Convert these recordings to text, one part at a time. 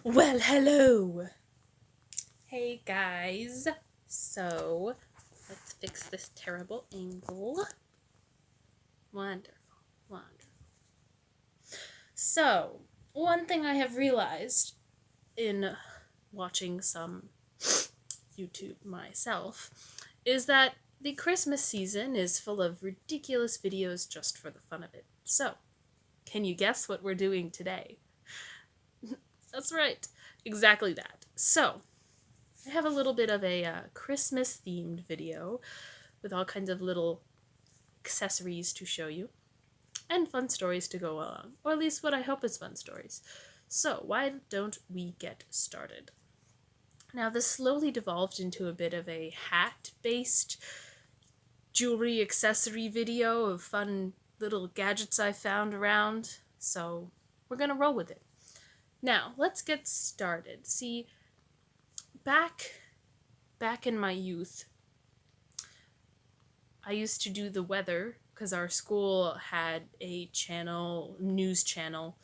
Well, hello! Hey guys. So, let's fix this terrible angle. Wonderful, wonderful. So, one thing I have realized in watching some YouTube myself is that the Christmas season is full of ridiculous videos just for the fun of it. So, can you guess what we're doing today? That's right, exactly that. So, I have a little bit of a Christmas themed video with all kinds of little accessories to show you and fun stories to go along, or at least what I hope is fun stories. So, why don't we get started? Now, this slowly devolved into a bit of a hat based jewelry accessory video of fun little gadgets I found around, so we're gonna roll with it. Now, let's get started. See, back in my youth, I used to do the weather because our school had a news channel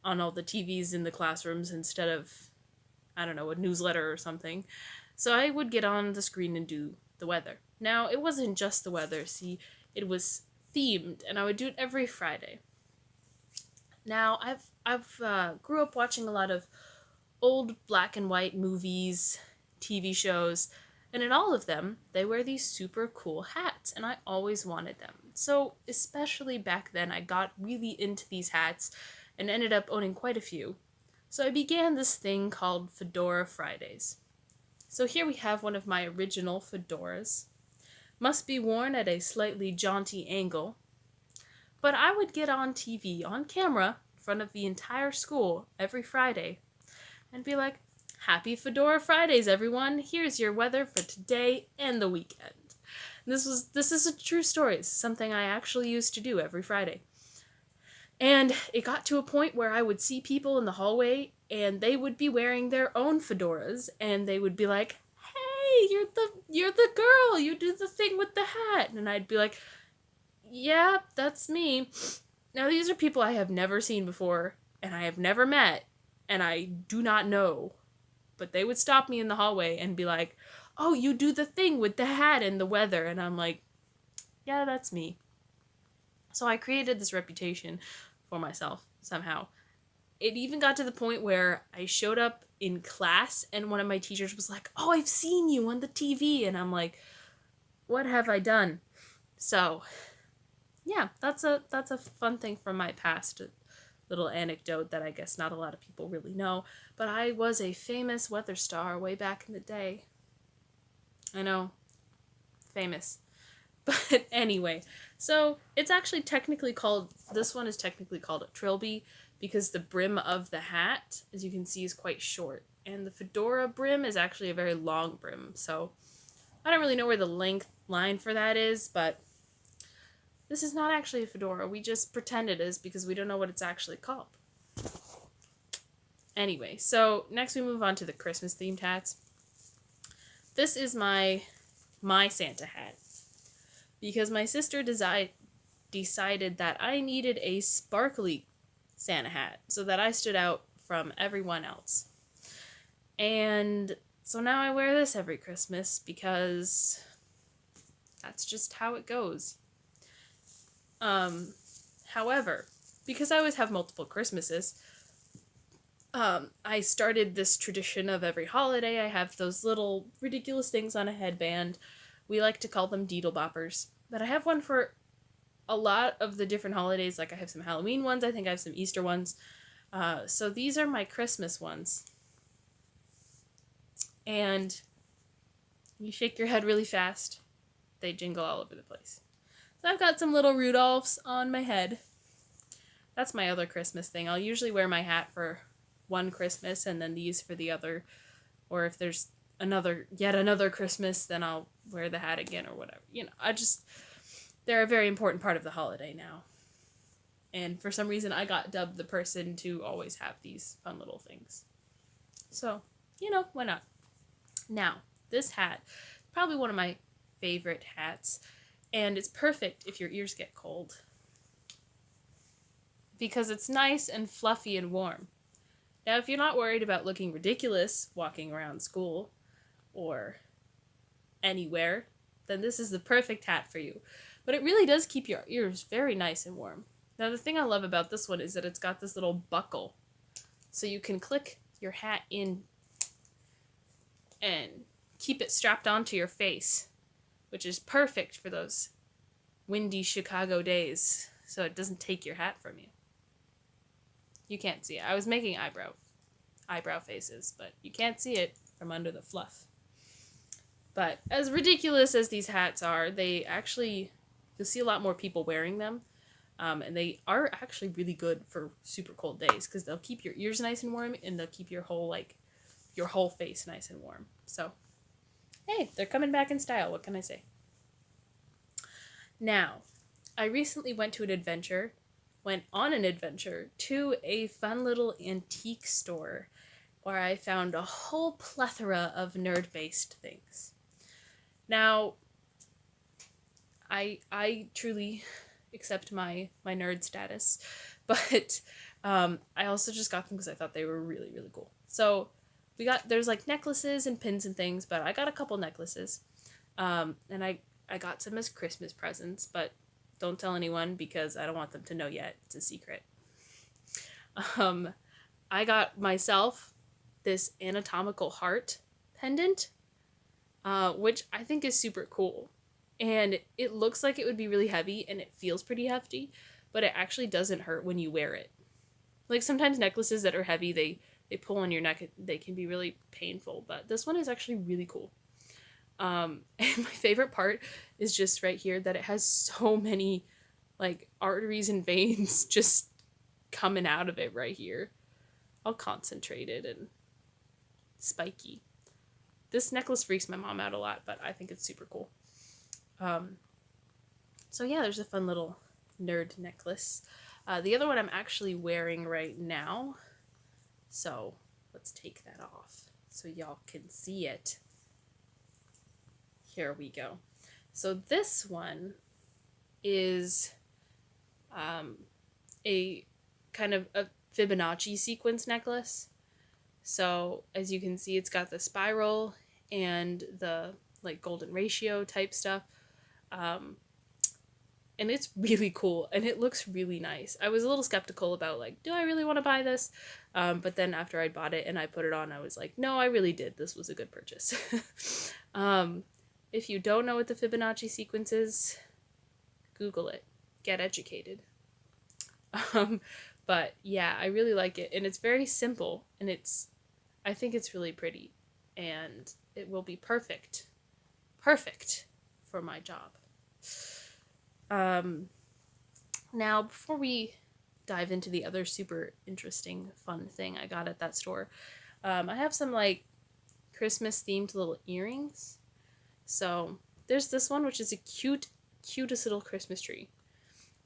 on all the TVs in the classrooms instead of, I don't know, a newsletter or something. So I would get on the screen and do the weather. Now, it wasn't just the weather, see, it was themed, and I would do it every Friday. Now, I've grew up watching a lot of old black and white movies, TV shows, and in all of them, they wear these super cool hats, and I always wanted them. So, especially back then, I got really into these hats and ended up owning quite a few. So, I began this thing called Fedora Fridays. So, here we have one of my original fedoras. Must be worn at a slightly jaunty angle, but I would get on TV, on camera, in front of the entire school every Friday and be like, Happy Fedora Fridays, everyone. Here's your weather for today and the weekend. This is a true story. It's something I actually used to do every Friday. And it got to a point where I would see people in the hallway and they would be wearing their own fedoras and they would be like, "Hey, you're the girl. You do the thing with the hat." And I'd be like, "Yeah, that's me." Now these are people I have never seen before and I have never met and I do not know, but they would stop me in the hallway and be like, "Oh, you do the thing with the hat and the weather." And I'm like, "Yeah, that's me." So I created this reputation for myself somehow. It even got to the point where I showed up in class and one of my teachers was like, "Oh, I've seen you on the TV." And I'm like, "What have I done?" So, yeah, that's a fun thing from my past. A little anecdote that I guess not a lot of people really know, but I was a famous weather star way back in the day. I know, famous. But anyway, so it's actually technically called, this one is technically called a trilby because the brim of the hat, as you can see, is quite short. And the fedora brim is actually a very long brim. So I don't really know where the length line for that is, but this is not actually a fedora. We just pretend it is because we don't know what it's actually called. Anyway, so next we move on to the Christmas themed hats. This is my Santa hat because my sister decided that I needed a sparkly Santa hat so that I stood out from everyone else. And so now I wear this every Christmas because that's just how it goes. However, because I always have multiple Christmases, I started this tradition of every holiday I have those little ridiculous things on a headband. We like to call them Deedle Boppers. But I have one for a lot of the different holidays. Like I have some Halloween ones. I think I have some Easter ones. So these are my Christmas ones. And you shake your head really fast. They jingle all over the place. So I've got some little Rudolphs on my head. That's my other Christmas thing. I'll usually wear my hat for one Christmas and then these for the other. Or if there's yet another Christmas, then I'll wear the hat again or whatever. They're a very important part of the holiday now. And for some reason, I got dubbed the person to always have these fun little things. So, why not? Now, this hat, probably one of my favorite hats, and it's perfect if your ears get cold. Because it's nice and fluffy and warm. Now, if you're not worried about looking ridiculous walking around school or anywhere, then this is the perfect hat for you. But it really does keep your ears very nice and warm. Now, the thing I love about this one is that it's got this little buckle. So you can click your hat in and keep it strapped onto your face, which is perfect for those windy Chicago days, so it doesn't take your hat from you. You can't see it. I was making eyebrow faces, but you can't see it from under the fluff. But as ridiculous as these hats are, you'll see a lot more people wearing them. And they are actually really good for super cold days because they'll keep your ears nice and warm and they'll keep your whole face nice and warm. So, hey, they're coming back in style. What can I say? Now, I recently went on an adventure to a fun little antique store where I found a whole plethora of nerd-based things. Now, I truly accept my nerd status, but I also just got them because I thought they were really, really cool. So there's like necklaces and pins and things, but I got a couple necklaces, and I got some as Christmas presents, but don't tell anyone because I don't want them to know yet. It's a secret. I got myself this anatomical heart pendant, which I think is super cool. And it looks like it would be really heavy, and it feels pretty hefty, but it actually doesn't hurt when you wear it. Like, sometimes necklaces that are heavy, they pull on your neck, they can be really painful, but this one is actually really cool. And my favorite part is just right here that it has so many, like, arteries and veins just coming out of it right here. All concentrated and spiky. This necklace freaks my mom out a lot, but I think it's super cool. So yeah, there's a fun little nerd necklace. The other one I'm actually wearing right now. So let's take that off so y'all can see it. Here we go. So this one is a kind of a Fibonacci sequence necklace. So as you can see, it's got the spiral and the like golden ratio type stuff. And it's really cool and it looks really nice. I was a little skeptical about like, do I really want to buy this? But then after I bought it and I put it on, I was like, no, I really did. This was a good purchase. If you don't know what the Fibonacci sequence is, Google it. Get educated. But yeah, I really like it. And it's very simple and I think it's really pretty and it will be perfect for my job. Now, before we dive into the other super interesting, fun thing I got at that store, I have some, like, Christmas-themed little earrings. So, there's this one, which is a cutest little Christmas tree.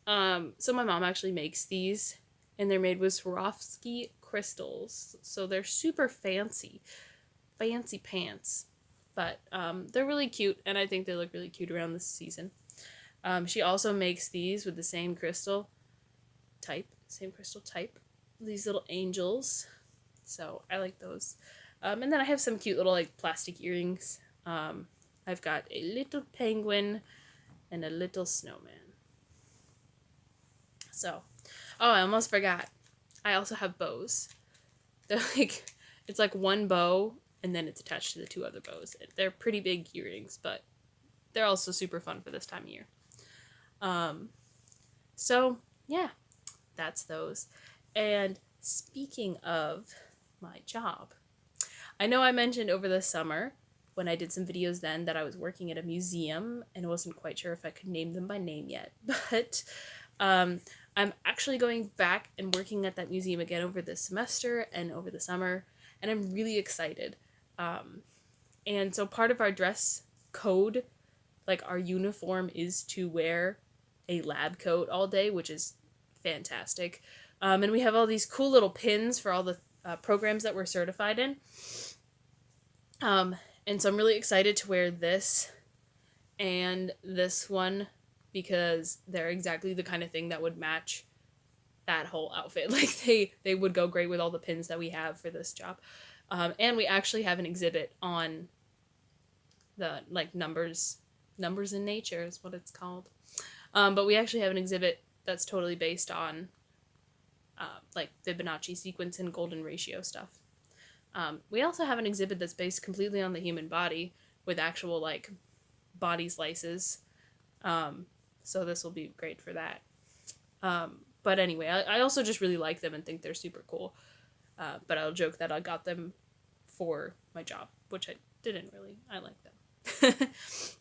So my mom actually makes these, and they're made with Swarovski crystals. So they're super fancy pants. But they're really cute, and I think they look really cute around this season. She also makes these with the same crystal type. These little angels. So I like those. And then I have some cute little like plastic earrings. I've got a little penguin and a little snowman. So, oh, I almost forgot. I also have bows. They're like, it's like one bow and then it's attached to the two other bows. They're pretty big earrings, but they're also super fun for this time of year. So yeah, that's those. And speaking of my job, I know I mentioned over the summer when I did some videos then that I was working at a museum and I wasn't quite sure if I could name them by name yet, but I'm actually going back and working at that museum again over this semester and over the summer, and I'm really excited. And so part of our dress code, like our uniform, is to wear a lab coat all day, which is fantastic. And we have all these cool little pins for all the programs that we're certified in. And so I'm really excited to wear this and this one because they're exactly the kind of thing that would match that whole outfit. Like they would go great with all the pins that we have for this job. And we actually have an exhibit on the like numbers in nature is what it's called. But we actually have an exhibit that's totally based on like Fibonacci sequence and golden ratio stuff. We also have an exhibit that's based completely on the human body with actual like body slices. So this will be great for that. But anyway, I also just really like them and think they're super cool. But I'll joke that I got them for my job, which I didn't really. I like them.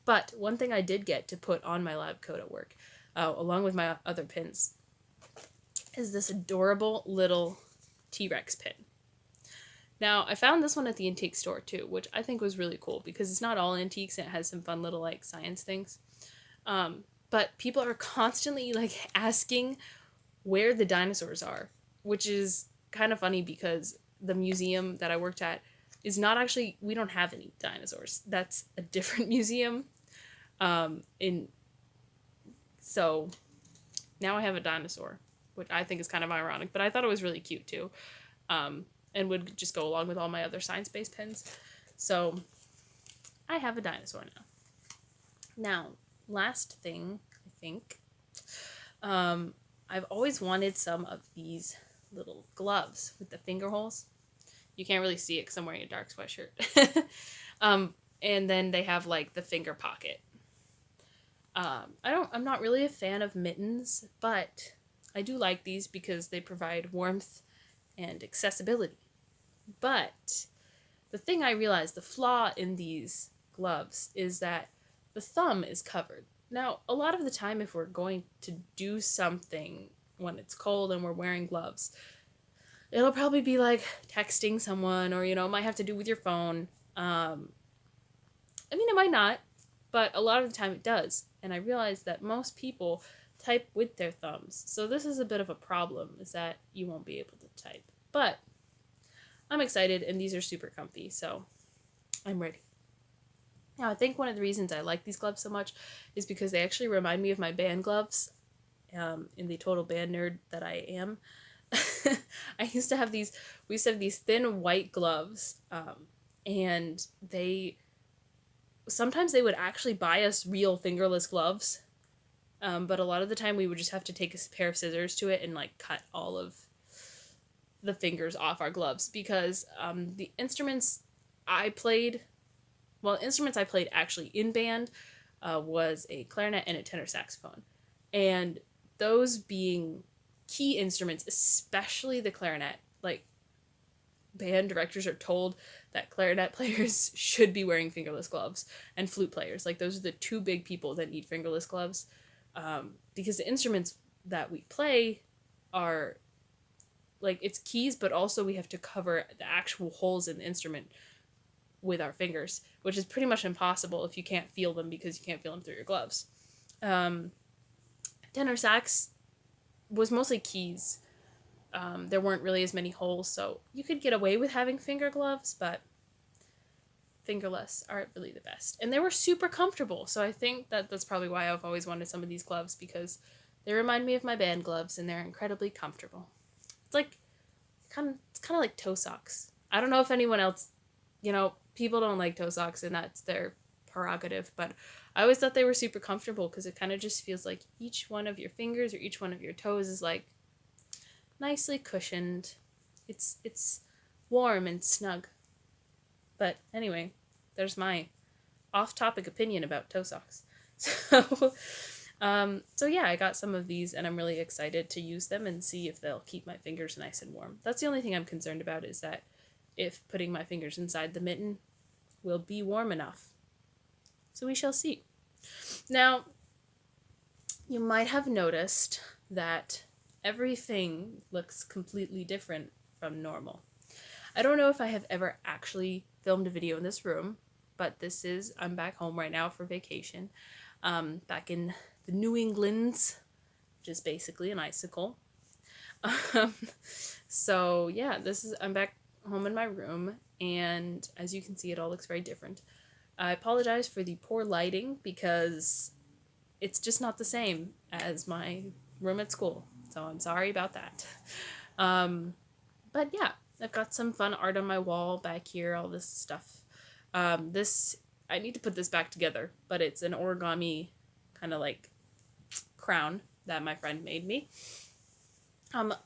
But one thing I did get to put on my lab coat at work, along with my other pins, is this adorable little T-Rex pin. Now, I found this one at the antique store too, which I think was really cool because it's not all antiques and it has some fun little like science things. But people are constantly like asking where the dinosaurs are, which is kind of funny because the museum that I worked at is not actually, we don't have any dinosaurs. That's a different museum. So now I have a dinosaur, which I think is kind of ironic, but I thought it was really cute too. And would just go along with all my other science-based pins. So I have a dinosaur now. Now, last thing, I think, I've always wanted some of these little gloves with the finger holes. You can't really see it because I'm wearing a dark sweatshirt. And then they have like the finger pocket. I'm not really a fan of mittens, but I do like these because they provide warmth and accessibility. But the thing I realized, the flaw in these gloves is that the thumb is covered. Now, a lot of the time if we're going to do something when it's cold and we're wearing gloves, it'll probably be like texting someone or, it might have to do with your phone. I mean, it might not, but a lot of the time it does. And I realized that most people type with their thumbs. So this is a bit of a problem, is that you won't be able to type. But I'm excited, and these are super comfy, so I'm ready. Now, I think one of the reasons I like these gloves so much is because they actually remind me of my band gloves, in the total band nerd that I am. We used to have these thin white gloves, and sometimes they would actually buy us real fingerless gloves, but a lot of the time we would just have to take a pair of scissors to it and like cut all of the fingers off our gloves because the instruments I played actually in band was a clarinet and a tenor saxophone. And those being key instruments, especially the clarinet, like band directors are told that clarinet players should be wearing fingerless gloves, and flute players. Like those are the two big people that need fingerless gloves, because the instruments that we play are like, it's keys, but also we have to cover the actual holes in the instrument with our fingers, which is pretty much impossible if you can't feel them because you can't feel them through your gloves. Tenor sax was mostly keys. There weren't really as many holes, so you could get away with having finger gloves, but fingerless aren't really the best. And they were super comfortable, so I think that's probably why I've always wanted some of these gloves, because they remind me of my band gloves, and they're incredibly comfortable. It's kind of like toe socks. I don't know if anyone else, people don't like toe socks, and that's their prerogative, but I always thought they were super comfortable because it kind of just feels like each one of your fingers or each one of your toes is like nicely cushioned. It's warm and snug. But anyway, there's my off-topic opinion about toe socks. So yeah, I got some of these and I'm really excited to use them and see if they'll keep my fingers nice and warm. That's the only thing I'm concerned about, is that if putting my fingers inside the mitten will be warm enough. So we shall see. Now, you might have noticed that everything looks completely different from normal. I don't know if I have ever actually filmed a video in this room, but I'm back home right now for vacation, back in the New Englands, which is basically an icicle. So yeah, I'm back home in my room, and as you can see, it all looks very different. I apologize for the poor lighting because it's just not the same as my room at school. So I'm sorry about that. But yeah, I've got some fun art on my wall back here, all this stuff. This, I need to put this back together, but it's an origami kind of like crown that my friend made me.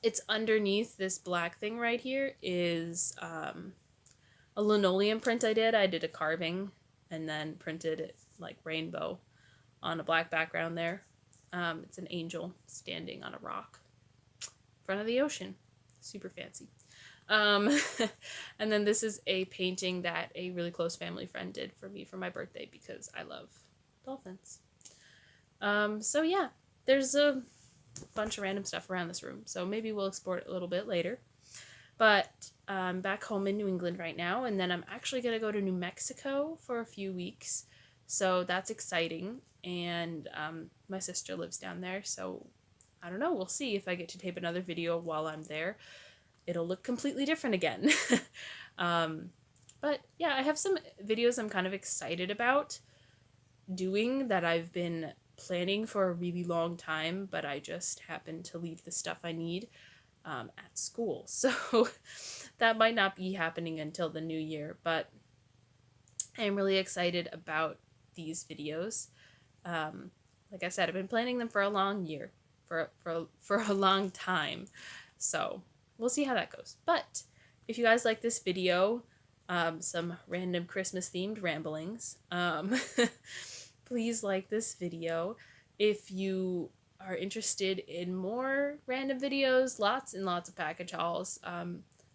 It's underneath this black thing right here is a linoleum print I did. I did a carving and then printed it like rainbow on a black background there. It's an angel standing on a rock in front of the ocean. Super fancy. And then this is a painting that a really close family friend did for me for my birthday because I love dolphins. So yeah, there's a bunch of random stuff around this room, so maybe we'll explore it a little bit later. But I'm back home in New England right now, and then I'm actually going to go to New Mexico for a few weeks, so that's exciting. And my sister lives down there, so I don't know, we'll see if I get to tape another video while I'm there. It'll look completely different again. But yeah, I have some videos I'm kind of excited about doing that I've been planning for a really long time, but I just happened to leave the stuff I need at school. So that might not be happening until the new year, but I'm really excited about these videos. Like I said, I've been planning them for a long year, for a long time. So we'll see how that goes. But if you guys like this video, some random Christmas themed ramblings, please like this video. If you are interested in more random videos, lots and lots of package hauls,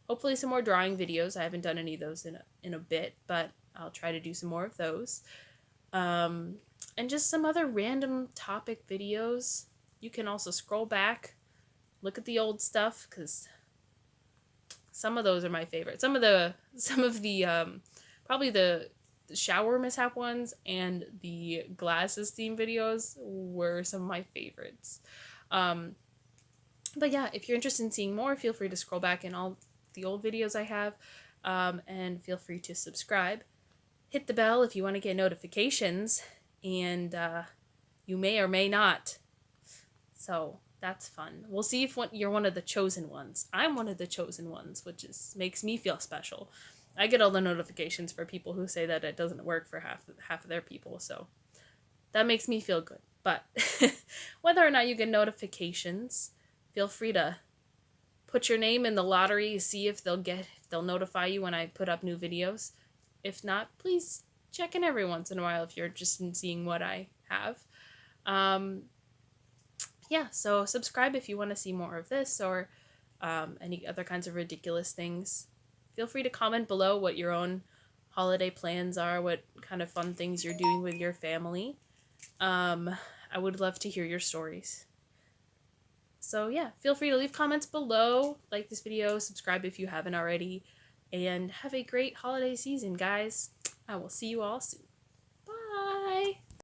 hopefully some more drawing videos. I haven't done any of those in a bit, but I'll try to do some more of those. And just some other random topic videos. You can also scroll back, look at the old stuff, because some of those are my favorite. Some of the probably the shower mishap ones and the glasses theme videos were some of my favorites. But yeah, if you're interested in seeing more, feel free to scroll back in all the old videos I have, and feel free to subscribe. Hit the bell if you want to get notifications, and you may or may not. So that's fun. We'll see if you're one of the chosen ones. I'm one of the chosen ones, which makes me feel special. I get all the notifications for people who say that it doesn't work for half of their people, so that makes me feel good. But whether or not you get notifications, feel free to put your name in the lottery, see if they'll notify you when I put up new videos. If not, please check in every once in a while if you're interested in seeing what I have. Yeah, so subscribe if you want to see more of this or any other kinds of ridiculous things. Feel free to comment below what your own holiday plans are, what kind of fun things you're doing with your family. I would love to hear your stories. So yeah, feel free to leave comments below, like this video, subscribe if you haven't already, and have a great holiday season, guys. I will see you all soon. Bye!